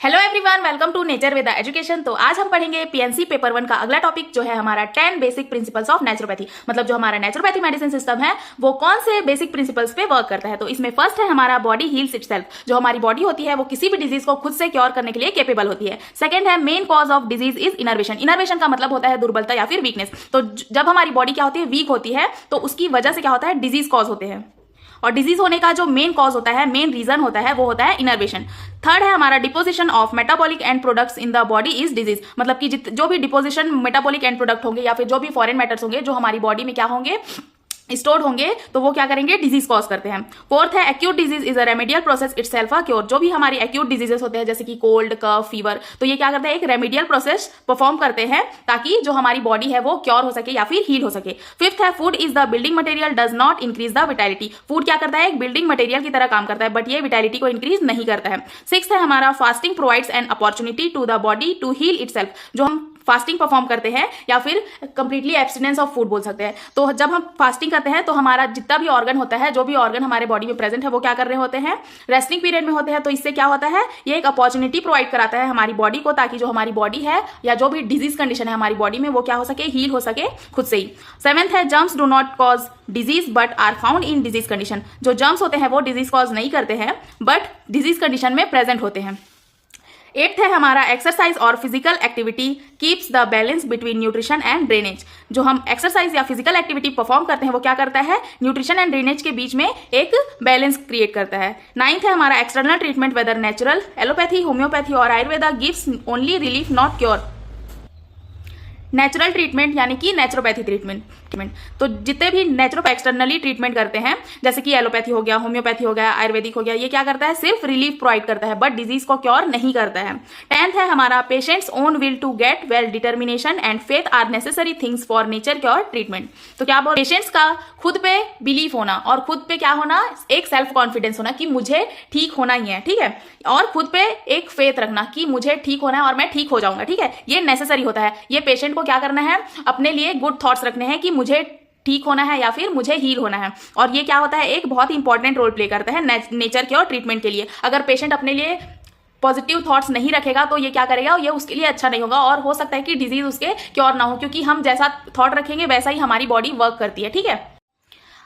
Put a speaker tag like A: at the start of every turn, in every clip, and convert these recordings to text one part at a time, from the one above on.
A: Hello everyone, welcome to nature with education. तो आज हम पढ़ेंगे पीएनसी पेपर 1 का अगला टॉपिक जो है हमारा 10 बेसिक प्रिंसिपल्स ऑफ नेचुरोपैथी। मतलब जो हमारा नेचुरोपैथी मेडिसिन सिस्टम है वो कौन से बेसिक प्रिंसिपल्स पे वर्क करता है। तो इसमें फर्स्ट है हमारा बॉडी हील्स इटसेल्फ। जो हमारी बॉडी होती है वो किसी भी डिजीज को खुद से क्योर करने के लिए केपेबल होती है। सेकंड है main cause of disease is innervation. Innervation का मतलब होता है दुर्बलता या फिर वीकनेस। तो जब हमारी बॉडी क्या होती है, वीक होती है, तो उसकी वजह से क्या होता है, डिजीज कॉज होते हैं। और डिजीज होने का जो मेन कॉज होता है, मेन रीजन होता है, वो होता है इनर्वेशन। थर्ड है हमारा deposition of metabolic and products in the body is disease. मतलब कि जो भी डिपोजिशन मेटाबॉलिक एंड प्रोडक्ट होंगे या फिर जो भी फॉरेन मैटर्स होंगे जो हमारी बॉडी में क्या होंगे, स्टोर्ड होंगे, तो वो क्या करेंगे, डिजीज कॉज करते हैं। फोर्थ है acute disease is a remedial process itself a cure. जो भी हमारी एक्यूट डिजीजेस होते हैं जैसे कि कोल्ड, कफ, फीवर, तो ये क्या करते हैं, एक रेमेडियल प्रोसेस परफॉर्म करते हैं ताकि जो हमारी बॉडी है वो क्योर हो सके या फिर हील हो सके। फिफ्थ है food is the building material does not increase the vitality. Food क्या करता है, एक बिल्डिंग मटेरियल की तरह काम करता है, बट ये विटालिटी को इंक्रीज नहीं करता है। सिक्स्थ है हमारा fasting provides an opportunity to the body to heal itself. जो हम फास्टिंग परफॉर्म करते हैं या फिर कंप्लीटली एब्सटिनेंस ऑफ फूड बोल सकते हैं। तो जब हम फास्टिंग करते हैं तो हमारा जितना भी ऑर्गन होता है, जो भी ऑर्गन हमारे बॉडी में प्रेजेंट है, वो क्या कर रहे होते हैं, रेस्टिंग पीरियड में होते हैं। तो इससे क्या होता है, ये एक अपॉर्चुनिटी प्रोवाइड कराता है हमारी बॉडी को, ताकि जो हमारी बॉडी है या जो भी डिजीज कंडीशन है हमारी बॉडी में वो क्या हो सके, हील हो सके खुद से ही। सेवेंथ है germs do not cause disease but are found in disease condition. जो जर्म्स होते हैं वो डिजीज कॉज नहीं करते हैं बट डिजीज कंडीशन में प्रेजेंट होते हैं। एट्थ है हमारा एक्सरसाइज और physical activity keeps the balance between nutrition and drainage. जो हम एक्सरसाइज या फिजिकल एक्टिविटी परफॉर्म करते हैं वो क्या करता है, न्यूट्रिशन एंड ड्रेनेज के बीच में एक बैलेंस क्रिएट करता है। नाइन्थ है हमारा external treatment whether natural, allopathy, homeopathy और Ayurveda gives only relief not cure. Natural treatment यानी कि नेचुरोपैथी ट्रीटमेंट। तो जितने भी नेचुरो एक्सटर्नली ट्रीटमेंट करते हैं जैसे कि एलोपैथी हो गया, होम्योपैथी हो गया, आयुर्वेदिक हो गया, ये क्या करता है, सिर्फ रिलीफ प्रोवाइड करता है बट डिजीज को क्योर नहीं करता है। 10th है हमारा patients own will to get well, determination and faith are necessary things for nature cure treatment. तो क्या बोल, पेशेंट्स का खुद पे बिलीफ होना और खुद पे क्या होना, एक सेल्फ कॉन्फिडेंस होना कि मुझे ठीक होना ही है, ठीक है, और खुद पे एक फेथ रखना कि मुझे ठीक होना है और मैं ठीक हो जाऊंगा, ठीक है, ये नेसेसरी होता है। ये पेशेंट को क्या करना है, अपने लिए गुड थॉट्स रखने हैं कि मुझे ठीक होना है या फिर मुझे हील होना है। और ये क्या होता है, एक बहुत इंपॉर्टेंट रोल प्ले करता है नेचर क्योर ट्रीटमेंट के लिए। अगर पेशेंट अपने लिए पॉजिटिव थॉट्स नहीं रखेगा तो ये क्या करेगा, ये उसके लिए अच्छा नहीं होगा और हो सकता है कि डिजीज उसके क्योर ना हो, क्योंकि हम जैसा थॉट रखेंगे वैसा ही हमारी बॉडी वर्क करती है, ठीक है।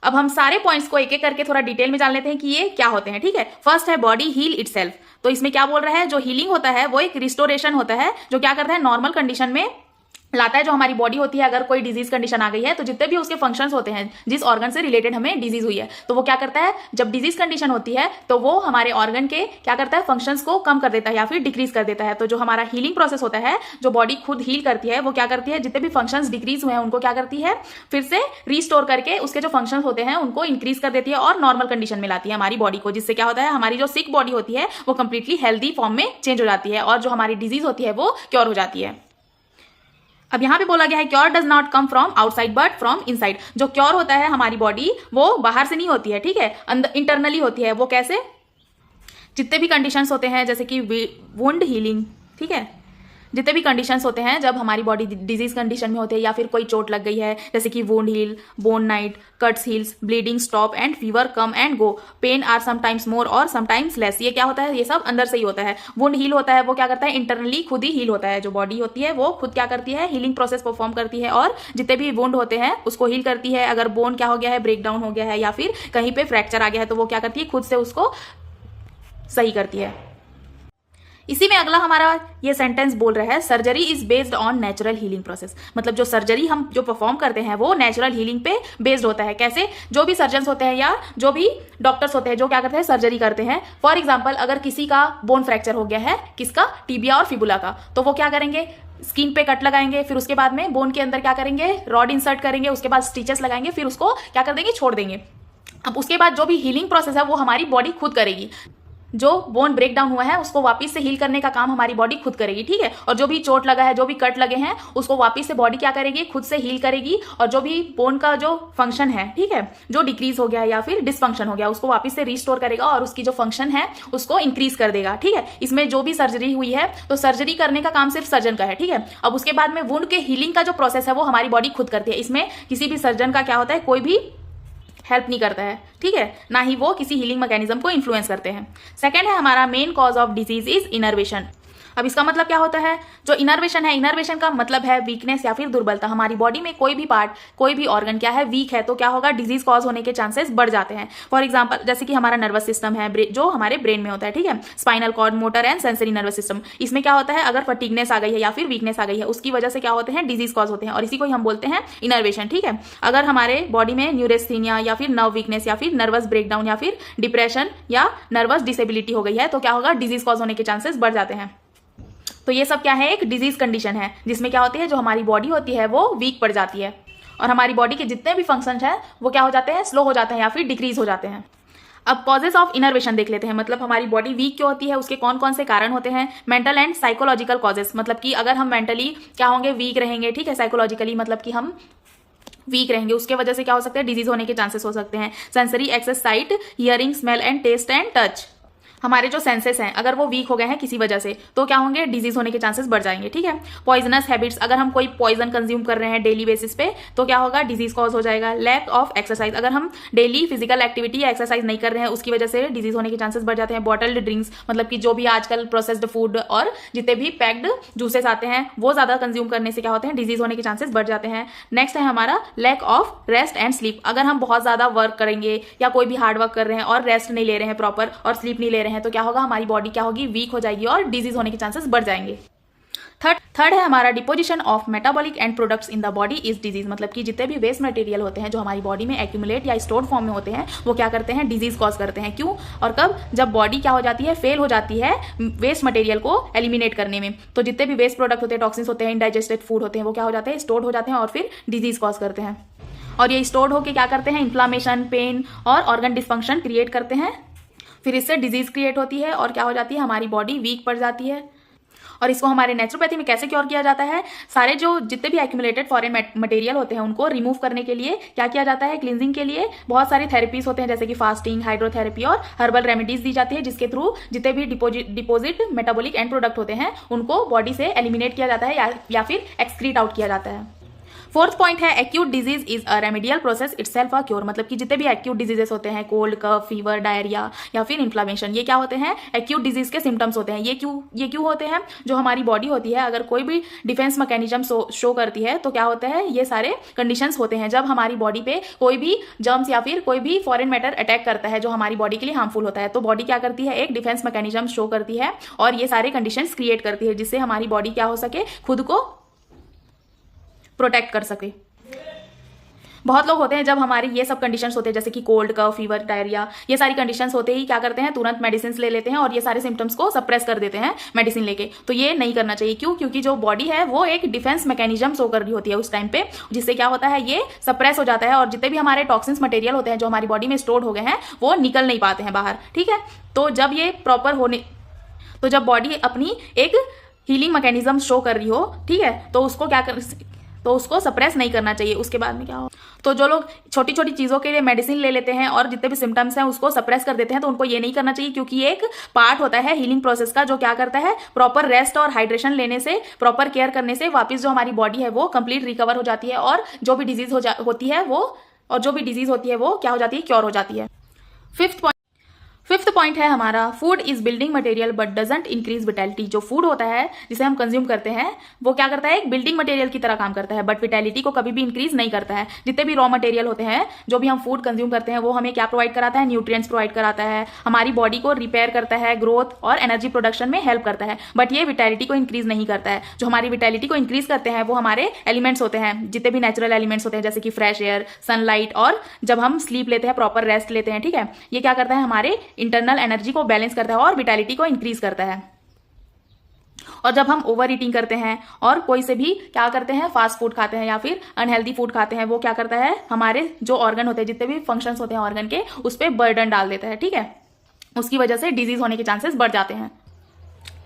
A: अब हम सारे पॉइंट्स को एक एक करके थोड़ा डिटेल में जान लेते हैं कि ये क्या होते हैं, ठीक है। फर्स्ट है बॉडी हील इटसेल्फ। तो इसमें क्या बोल रहा है, जो हीलिंग होता है वो एक रिस्टोरेशन होता है जो क्या करता है, नॉर्मल कंडीशन में लाता है। जो हमारी बॉडी होती है, अगर कोई डिजीज कंडीशन आ गई है तो जितने भी उसके फंक्शंस होते हैं, जिस ऑर्गन से रिलेटेड हमें डिजीज हुई है, तो वो क्या करता है, जब डिजीज कंडीशन होती है तो वो हमारे ऑर्गन के क्या करता है, फंक्शंस को कम कर देता है या फिर डिक्रीज कर देता है। तो जो हमारा हीलिंग प्रोसेस होता है, जो बॉडी खुद हील करती है, वो क्या करती है, जितने भी फंक्शंस डिक्रीज हुए हैं उनको क्या करती है, फिर से रीस्टोर करके उसके जो फंक्शंस होते हैं उनको इंक्रीज कर देती है और नॉर्मल कंडीशन में लाती है हमारी बॉडी को, जिससे क्या होता है, हमारी जो सिक बॉडी होती है वो कंप्लीटली हेल्दी फॉर्म में चेंज हो जाती है और जो हमारी डिजीज होती है वो क्योर हो जाती है। अब यहाँ पे बोला गया है cure does not come from outside but from inside. जो क्योर होता है हमारी बॉडी वो बाहर से नहीं होती है, ठीक है, अंदर इंटरनली होती है। वो कैसे, जितने भी कंडीशंस होते हैं जैसे कि वुंड हीलिंग, ठीक है, जितने भी कंडीशंस होते हैं जब हमारी बॉडी डिजीज कंडीशन में होते हैं या फिर कोई चोट लग गई है, जैसे कि wound heal, bone knit, cuts heals, bleeding stop and fever come and go, pain are sometimes more or sometimes less. ये क्या होता है, ये सब अंदर से ही होता है। वुंड हील होता है वो क्या करता है, इंटरनली खुद ही हील होता है। जो बॉडी होती है वो खुद क्या करती है, हीलिंग प्रोसेस परफॉर्म करती है और जितने भी वुंड होते हैं उसको हील करती है। अगर बोन क्या हो गया है, ब्रेक डाउन हो गया है या फिर कहीं पे फ्रैक्चर आ गया है तो वो क्या करती है, खुद से उसको सही करती है। इसी में अगला हमारा ये सेंटेंस बोल रहा है surgery is based on natural healing process. मतलब जो सर्जरी हम जो परफॉर्म करते हैं वो नेचुरल हीलिंग पे बेस्ड होता है। कैसे, जो भी सर्जन्स होते हैं या जो भी डॉक्टर्स होते हैं जो क्या करते हैं, सर्जरी करते हैं। फॉर एग्जाम्पल अगर किसी का बोन फ्रैक्चर हो गया है, किसका, टिबिया और फिबुला का, तो वो क्या करेंगे, स्किन पे कट लगाएंगे, फिर उसके बाद में बोन के अंदर क्या करेंगे, रॉड इंसर्ट करेंगे, उसके बाद स्टिचेस लगाएंगे, फिर उसको क्या कर देंगे, छोड़ देंगे। अब उसके बाद जो भी हीलिंग प्रोसेस है वो हमारी बॉडी खुद करेगी। जो बोन ब्रेक डाउन हुआ है उसको वापस से हील करने का काम हमारी बॉडी खुद करेगी, ठीक है। और जो भी चोट लगा है, जो भी कट लगे हैं, उसको वापस से बॉडी क्या करेगी, खुद से हील करेगी। और जो भी बोन का जो फंक्शन है, ठीक है, जो डिक्रीज हो गया या फिर डिसफंक्शन हो गया, उसको वापस से रिस्टोर करेगा और उसकी जो फंक्शन है उसको इंक्रीज कर देगा, ठीक है। इसमें जो भी सर्जरी हुई है तो सर्जरी करने का काम सिर्फ सर्जन का है, ठीक है। अब उसके बाद में वुंड के हीलिंग का जो प्रोसेस है वो हमारी बॉडी खुद करती है। इसमें किसी भी सर्जन का क्या होता है, कोई भी हेल्प नहीं करता है, ठीक है, ना ही वो किसी हीलिंग मैकेनिज्म को इन्फ्लुएंस करते हैं। सेकंड है हमारा main cause of disease is innervation. अब इसका मतलब क्या होता है, जो इनर्वेशन है, इनर्वेशन का मतलब है वीकनेस या फिर दुर्बलता। हमारी बॉडी में कोई भी पार्ट, कोई भी ऑर्गन क्या है, वीक है, तो क्या होगा, डिजीज कॉज होने के चांसेस बढ़ जाते हैं। फॉर एग्जांपल जैसे कि हमारा नर्वस सिस्टम है, जो हमारे ब्रेन में होता है, ठीक है, spinal cord, motor and sensory nervous system, इसमें क्या होता है, अगर फटीगनेस आ गई है या फिर वीकनेस आ गई है, उसकी वजह से क्या होते हैं, डिजीज कॉज होते हैं, और इसी को हम बोलते हैं इनर्वेशन। ठीक है, अगर हमारे बॉडी में न्यूरेस्थीनिया या फिर नर्व वीकनेस या फिर नर्वस ब्रेकडाउन या फिर डिप्रेशन या नर्वस डिसेबिलिटी हो गई है, तो क्या होगा, डिजीज कॉज होने के चांसेस बढ़ जाते हैं। तो ये सब क्या है, एक डिजीज कंडीशन है जिसमें क्या होती है, जो हमारी बॉडी होती है वो वीक पड़ जाती है और हमारी बॉडी के जितने भी फंक्शंस हैं वो क्या हो जाते हैं, स्लो हो जाते हैं या फिर डिक्रीज हो जाते हैं। अब कॉजेस ऑफ इनर्वेशन देख लेते हैं, मतलब हमारी बॉडी वीक क्यों होती है, उसके कौन कौन से कारण होते हैं। मेंटल एंड साइकोलॉजिकल कॉजेस, मतलब कि अगर हम मेंटली क्या होंगे, वीक रहेंगे, ठीक है, साइकोलॉजिकली मतलब कि हम वीक रहेंगे, उसके वजह से क्या हो सकते हैं, डिजीज होने के चांसेस हो सकते हैं। Sensory access, sight, hearing, smell and taste and touch, हमारे जो सेंसेस हैं अगर वो वीक हो गए हैं किसी वजह से, तो क्या होंगे, डिजीज होने के चांसेस बढ़ जाएंगे। ठीक है, पॉइजनस हैबिट्स, अगर हम कोई पॉइजन कंज्यूम कर रहे हैं डेली बेसिस पे, तो क्या होगा, डिजीज कॉज हो जाएगा। लैक ऑफ एक्सरसाइज, अगर हम डेली फिजिकल एक्टिविटी या एक्सरसाइज नहीं कर रहे हैं, उसकी वजह से डिजीज होने के चांसेस बढ़ जाते हैं। बॉटल्ड ड्रिंक्स, मतलब कि जो भी आजकल प्रोसेस्ड फूड और जितने भी पैक्ड जूसेस आते हैं वो ज्यादा कंज्यूम करने से क्या होते हैं, डिजीज होने के चांसेस बढ़ जाते हैं। नेक्स्ट है हमारा lack of rest and sleep, अगर हम बहुत ज्यादा वर्क करेंगे या कोई भी हार्ड वर्क कर रहे हैं और रेस्ट नहीं ले रहे हैं प्रॉपर और स्लीप नहीं ले रहे हैं, तो क्या होगा, हमारी बॉडी क्या होगी, वीक हो जाएगी और डिजीज होने के चांसेस बढ़ जाएंगे। थर्ड है हमारा deposition of metabolic and products in the body is disease, मतलब कि जितने भी वेस्ट मटेरियल होते हैं जो हमारी बॉडी में एक्यूमुलेट या स्टोर्ड फॉर्म में होते हैं, वो क्या करते हैं, डिजीज कॉज करते हैं। क्यों और कब, जब बॉडी क्या हो जाती है, फेल हो जाती है वेस्ट मटेरियल को एलिमिनेट करने में। तो जितने भी वेस्ट प्रोडक्ट होते हैं, टॉक्सिन्स होते हैं, इनडाइजेस्टेड फूड होते हैं, वो क्या हो जाते हैं, स्टोर्ड हो जाते हैं और फिर डिजीज कॉज करते हैं। और ये स्टोर्ड होकर क्या करते हैं, इन्फ्लामेशन, पेन और ऑर्गन डिस्फंक्शन क्रिएट करते हैं, फिर इससे डिजीज क्रिएट होती है और क्या हो जाती है, हमारी बॉडी वीक पड़ जाती है। और इसको हमारे नेचुरोपैथी में कैसे क्योर किया जाता है, सारे जो जितने भी एक्यूमुलेटेड फॉरेन मटेरियल होते हैं उनको रिमूव करने के लिए क्या किया जाता है, क्लींजिंग के लिए बहुत सारी थेरेपीज होते हैं, जैसे कि फास्टिंग, हाइड्रोथेरेपी और हर्बल रेमेडीज दी जाती है, जिसके थ्रू जितने भी डिपोजिट मेटाबॉलिक एंड प्रोडक्ट होते हैं उनको बॉडी से एलिमिनेट किया जाता है या फिर एक्सक्रीट आउट किया जाता है। फोर्थ पॉइंट है acute disease is a remedial process itself a cure, मतलब कि जितने भी एक्यूट डिजीजेस होते हैं, कोल्ड, कफ, फीवर, डायरिया या फिर इन्फ्लामेशन, ये क्या होते हैं, एक्यूट डिजीज के सिम्टम्स होते हैं। ये क्यों होते हैं, जो हमारी बॉडी होती है अगर कोई भी डिफेंस मैकेनिज्म शो करती है, तो क्या होता है, ये सारे कंडीशंस होते हैं जब हमारी बॉडी पे कोई भी जर्म्स या फिर कोई भी फॉरेन मैटर अटैक करता है जो हमारी बॉडी के लिए हार्मफुल होता है, तो बॉडी क्या करती है, एक डिफेंस मैकेनिज्म शो करती है और ये सारे कंडीशंस क्रिएट करती है जिससे हमारी बॉडी क्या हो सके, खुद को प्रोटेक्ट कर सके। बहुत लोग होते हैं जब हमारी ये सब कंडीशंस होते हैं, जैसे कि कोल्ड, कफ, फीवर, डायरिया, ये सारी कंडीशंस होते ही क्या करते हैं, तुरंत मेडिसिन ले लेते हैं और ये सारे सिम्टम्स को सप्रेस कर देते हैं मेडिसिन लेके। तो ये नहीं करना चाहिए। क्यों, क्योंकि जो बॉडी है वो एक डिफेंस मैकेनिज्म शो कर रही होती है उस टाइम पे, जिससे क्या होता है, ये सप्रेस हो जाता है और जितने भी हमारे टॉक्सिन्स मटेरियल होते हैं जो हमारी बॉडी में स्टोर्ड हो गए हैं वो निकल नहीं पाते हैं बाहर। ठीक है, तो जब बॉडी अपनी एक हीलिंग मैकेनिज्म शो कर रही हो, ठीक है, तो उसको सप्रेस नहीं करना चाहिए। उसके बाद में क्या हो, तो जो लोग छोटी छोटी चीजों के लिए मेडिसिन ले लेते हैं और जितने भी सिम्टम्स हैं उसको सप्रेस कर देते हैं, तो उनको ये नहीं करना चाहिए, क्योंकि ये एक पार्ट होता है हीलिंग प्रोसेस का, जो क्या करता है, प्रॉपर रेस्ट और हाइड्रेशन लेने से, प्रॉपर केयर करने से वापस जो हमारी बॉडी है वो कंप्लीट रिकवर हो जाती है और जो भी डिजीज होती है वो क्या हो जाती है, क्योर हो जाती है। फिफ्थ पॉइंट है हमारा, food is building material but doesn't increase vitality. जो फूड होता है जिसे हम कंज्यूम करते हैं वो क्या करता है, एक बिल्डिंग मटेरियल की तरह काम करता है, बट विटैलिटी को कभी भी इंक्रीज नहीं करता है। जितने भी रॉ मटेरियल होते हैं, जो भी हम फूड कंज्यूम करते हैं, वो हमें क्या प्रोवाइड कराता है, न्यूट्रिएंट्स प्रोवाइड कराता है, हमारी बॉडी को रिपेयर करता है, ग्रोथ और एनर्जी प्रोडक्शन में हेल्प करता है, बट ये विटैलिटी को इंक्रीज नहीं करता है। जो हमारी विटैलिटी को इंक्रीज करते हैं वो हमारे एलिमेंट्स होते हैं, जितने भी नेचुरल एलिमेंट्स होते हैं, जैसे कि फ्रेश एयर, सनलाइट और जब हम स्लीप लेते हैं, प्रॉपर रेस्ट लेते हैं। ठीक है, ये क्या करता है, हमारे इंटरनल एनर्जी को बैलेंस करता है और विटैलिटी को इंक्रीज करता है। और जब हम ओवर ईटिंग करते हैं और कोई से भी क्या करते हैं, फास्ट फूड खाते हैं या फिर अनहेल्दी फूड खाते हैं, वो क्या करता है, हमारे जो ऑर्गन होते हैं, जितने भी फंक्शंस होते हैं ऑर्गन के, उस पर बर्डन डाल देता है। ठीक है, उसकी वजह से डिजीज होने के चांसेस बढ़ जाते हैं।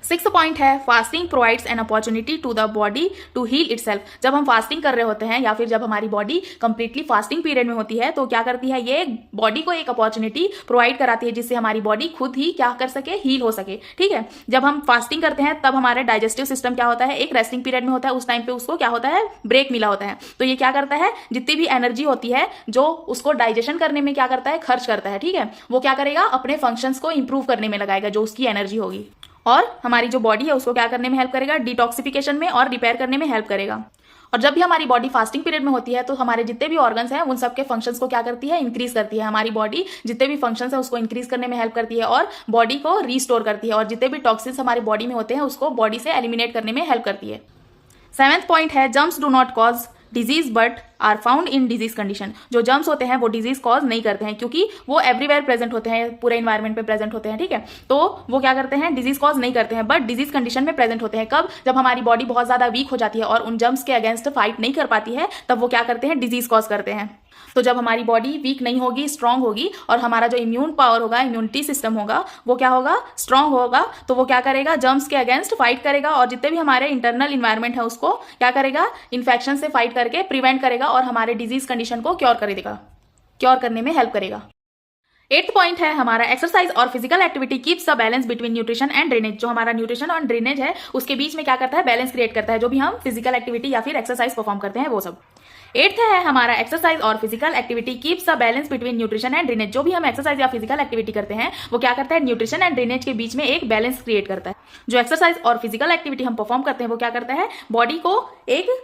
A: सिक्स्थ पॉइंट है, fasting provides an opportunity to the body to heal itself. जब हम फास्टिंग कर रहे होते हैं या फिर जब हमारी बॉडी कंप्लीटली फास्टिंग पीरियड में होती है, तो क्या करती है, ये बॉडी को एक अपॉर्चुनिटी प्रोवाइड कराती है जिससे हमारी बॉडी खुद ही क्या कर सके, हील हो सके। ठीक है, जब हम फास्टिंग करते हैं तब हमारा डाइजेस्टिव सिस्टम क्या होता है, एक रेस्टिंग पीरियड में होता है, उस टाइम पे उसको क्या होता है, ब्रेक मिला होता है। तो ये क्या करता है, जितनी भी एनर्जी होती है जो उसको डाइजेशन करने में क्या करता है, खर्च करता है, ठीक है, वो क्या करेगा, अपने फंक्शंस को इंप्रूव करने में लगाएगा, जो उसकी एनर्जी होगी। और हमारी जो बॉडी है उसको क्या करने में हेल्प करेगा, डिटॉक्सिफिकेशन में और रिपेयर करने में हेल्प करेगा। और जब भी हमारी बॉडी फास्टिंग पीरियड में होती है तो हमारे जितने भी ऑर्गन्स हैं उन सबके फंक्शंस को क्या करती है, इंक्रीज करती है। हमारी बॉडी जितने भी फंक्शंस है उसको इंक्रीज करने में हेल्प करती है और बॉडी को रीस्टोर करती है, और जितने भी टॉक्सिन्स हमारी बॉडी में होते हैं उसको बॉडी से एलिमिनेट करने में हेल्प करती है। 7th पॉइंट है germs do not cause disease but are found in disease condition. जो जर्म्स होते हैं वो डिजीज कॉज नहीं करते हैं क्योंकि वो एवरीवेयर प्रेजेंट होते हैं, पूरे इन्वायरमेंट में प्रेजेंट होते हैं, ठीक है। तो वो क्या करते हैं, डिजीज कॉज नहीं करते हैं, बट डिजीज कंडीशन में प्रेजेंट होते हैं। कब, जब हमारी बॉडी बहुत ज्यादा वीक हो जाती है और उन जर्म्स के अगेंस्ट फाइट नहीं कर पाती है, तब वो क्या करते हैं, डिजीज कॉज करते हैं। तो जब हमारी बॉडी वीक नहीं होगी, स्ट्रांग होगी, और हमारा जो इम्यून पावर होगा, इम्यूनिटी सिस्टम होगा, वो क्या होगा, स्ट्रांग होगा, तो वो क्या करेगा, जर्म्स के अगेंस्ट फाइट करेगा और जितने भी हमारे इंटरनल इन्वायरमेंट है उसको क्या करेगा, इन्फेक्शन से फाइट करके प्रिवेंट करेगा और हमारे डिजीज कंडीशन को क्योर करने में हेल्प करेगा। 8th पॉइंट है हमारा एक्सरसाइज और physical activity keeps the balance between nutrition and drainage. जो हमारा न्यूट्रिशन और ड्रेनेज है उसके बीच में क्या करता है, बैलेंस क्रिएट करता है, जो भी हम फिजिकल एक्टिविटी या फिर एक्सरसाइज परफॉर्म करते हैं वो सब। 8th है हमारा एक्सरसाइज और physical activity keeps the balance between nutrition and drainage. जो भी हम एक्सरसाइज या फिजिकल एक्टिविटी करते हैं वो क्या करता है, न्यूट्रिशन एंड ड्रेनेज के बीच में एक बैलेंस क्रिएट करता है। जो एक्सरसाइज और फिजिकल एक्टिविटी हम परफॉर्म करते हैं वो क्या करता है, बॉडी को एक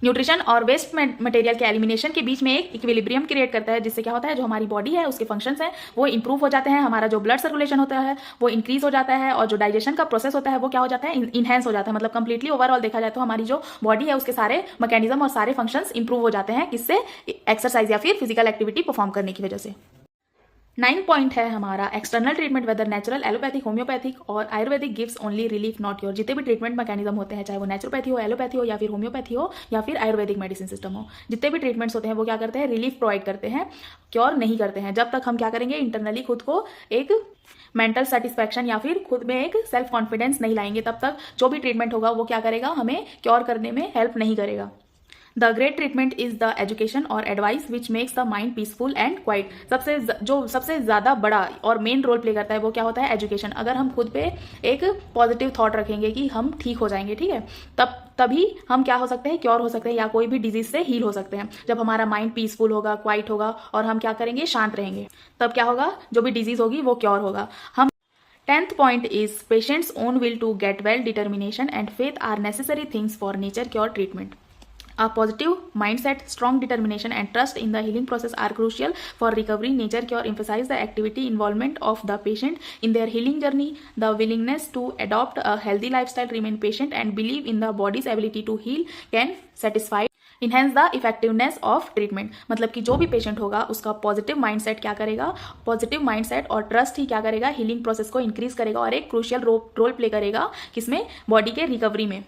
A: न्यूट्रिशन और वेस्ट मटेरियल के एलिमिनेशन के बीच में एक इक्विलिब्रियम क्रिएट करता है, जिससे क्या होता है, जो हमारी बॉडी है उसके फंक्शंस हैं वो इंप्रूव हो जाते हैं, हमारा जो ब्लड सर्कुलेशन होता है वो इंक्रीज हो जाता है, और जो डाइजेशन का प्रोसेस होता है वो क्या हो जाता है, इनहेंस हो जाता है। मतलब कंप्लीटली ओवरऑल देखा जाए तो हमारी जो बॉडी है उसके सारे मैकेनिज्म और सारे फंक्शंस इंप्रूव हो जाते हैं, किससे, एक्सरसाइज या फिर फिजिकल एक्टिविटी परफॉर्म करने की वजह से। 9 पॉइंट है हमारा external treatment whether natural, allopathic, homeopathic और Ayurvedic gives only relief not cure. जितने भी ट्रीटमेंट मैकेनिज्म होते हैं, चाहे वो नेचुरोपैथी हो, एलोपैथी हो या फिर होम्योपैथी हो या फिर आयुर्वेदिक मेडिसिन सिस्टम हो, जितने भी ट्रीटमेंट्स होते हैं वो क्या करते हैं, रिलीफ प्रोवाइड करते हैं, क्योर नहीं करते हैं। जब तक हम क्या करेंगे, इंटरनली खुद को एक मेंटल सेटिस्फैक्शन या फिर खुद में एक सेल्फ कॉन्फिडेंस नहीं लाएंगे, तब तक जो भी ट्रीटमेंट होगा वो क्या करेगा, हमें क्योर करने में हेल्प नहीं करेगा। The great treatment is the education और advice which makes the mind peaceful and quiet. सबसे ज्यादा बड़ा और मेन रोल प्ले करता है वो क्या होता है, एजुकेशन। अगर हम खुद पे एक पॉजिटिव थॉट रखेंगे कि हम ठीक हो जाएंगे, ठीक है, तभी हम क्या हो सकते हैं, क्योर हो सकते हैं या कोई भी डिजीज से हील हो सकते हैं। जब हमारा माइंड पीसफुल होगा, क्वाइट होगा और हम क्या करेंगे, शांत रहेंगे, तब क्या होगा, जो भी डिजीज होगी वो क्योर होगा। हम 10th point is patient's own will to get well, determination and faith are necessary things for nature cure treatment. A positive mindset, strong determination and trust in the healing process are crucial for recovery. Nature cure emphasize the activity involvement of the patient in their healing journey. The willingness to adopt a healthy lifestyle, remain patient and believe in the body's ability to heal can satisfy enhance the effectiveness of treatment. मतलब कि जो भी patient होगा उसका positive mindset क्या करेगा, positive mindset और trust ही क्या करेगा, हीलिंग प्रोसेस को इंक्रीज करेगा और एक क्रूशियल रोल प्ले करेगा किसमें, बॉडी के रिकवरी में।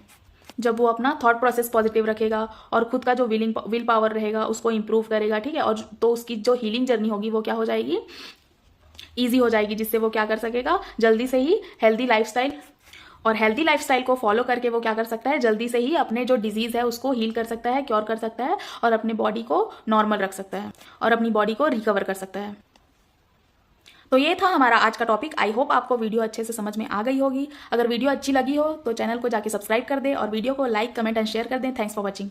A: जब वो अपना थॉट प्रोसेस पॉजिटिव रखेगा और खुद का जो विल पावर रहेगा उसको इंप्रूव करेगा, ठीक है, और तो उसकी जो हीलिंग जर्नी होगी वो क्या हो जाएगी, ईजी हो जाएगी, जिससे वो क्या कर सकेगा, जल्दी से ही हेल्दी लाइफस्टाइल, और हेल्दी लाइफस्टाइल को फॉलो करके वो क्या कर सकता है, जल्दी से ही अपने जो डिजीज है उसको हील कर सकता है, क्योर कर सकता है और अपने बॉडी को नॉर्मल रख सकता है और अपनी बॉडी को रिकवर कर सकता है। तो ये था हमारा आज का टॉपिक। आई होप आपको वीडियो अच्छे से समझ में आ गई होगी। अगर वीडियो अच्छी लगी हो तो चैनल को जाके सब्सक्राइब कर दें और वीडियो को लाइक, कमेंट एंड शेयर कर दें। Thanks for watching.